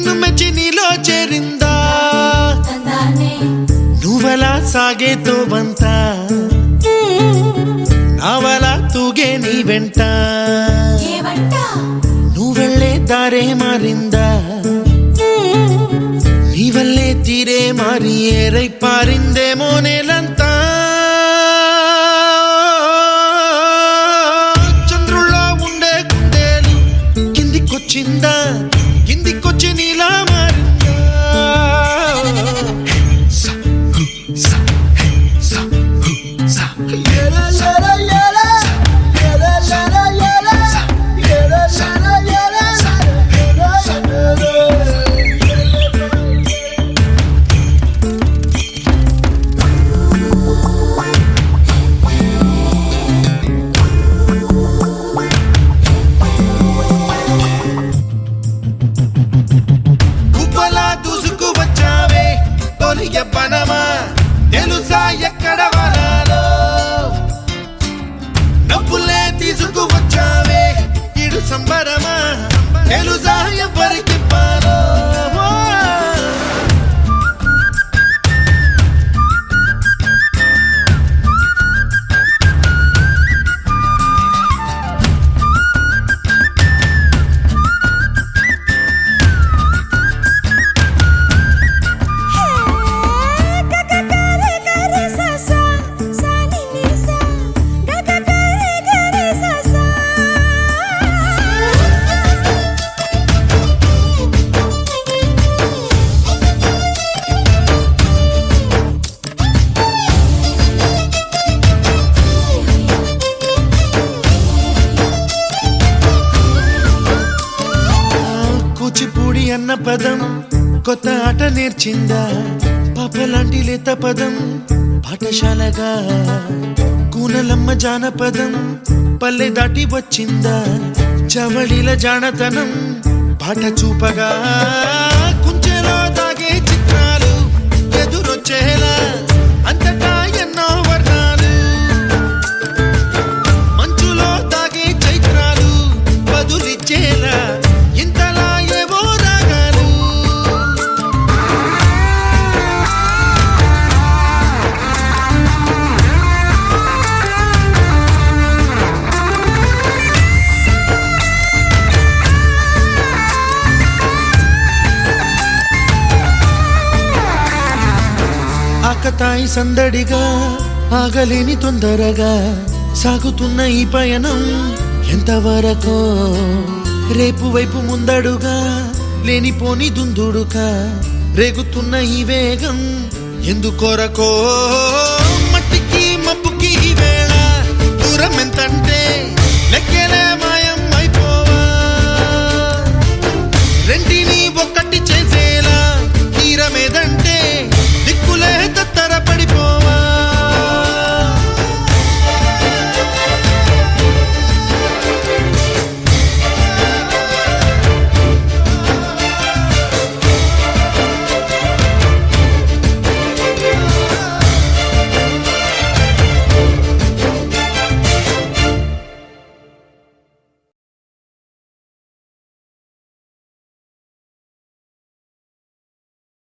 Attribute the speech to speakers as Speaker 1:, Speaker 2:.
Speaker 1: నిన్ను మెచ్చి నీలో చేరిందా నువ్వలా సాగేతో బంత నావలా తూగే నీ వెంట నువ్వెళ్ళే దారే మారిందా నీ వల్లే తీరే మారి ఏరై పారిందేమో నేలంతా చంద్రుల్లో ఉండే కుందేలు కిందికొచ్చిందా కిందికొచ్చి నీలా మారిందా పనమా తెలుసా ఎక్కడ వనాలో నవ్వులే తీసుకువచ్చావే ఇడు సంబరమా తెలుసా ఎవరికి పాలో కూచిపూడి అన్న పదం కొత్త ఆట నేర్చిందా పాపలాంటి లేత పదం పాఠశాలగా కూనలమ్మ జానపదం పల్లె దాటి వచ్చిందా చవళిల జానతనం పాట చూపగా కుంచెలో దాగే చిత్రాలు ఎదురొచ్చేలా అంతటా ఎన్నో వర్ణాలు మంచులో దాగే చైత్రాలు బదులిచ్చేలా ఆకతాయి సందడిగా ఆగలేని తొందరగా సాగుతున్న ఈ పయనం ఎంతవరకో రేపు వైపు ముందడుగా లేనిపోని దుందుడుగా రేగుతున్న ఈ వేగం ఎందుకొరకో మట్టికి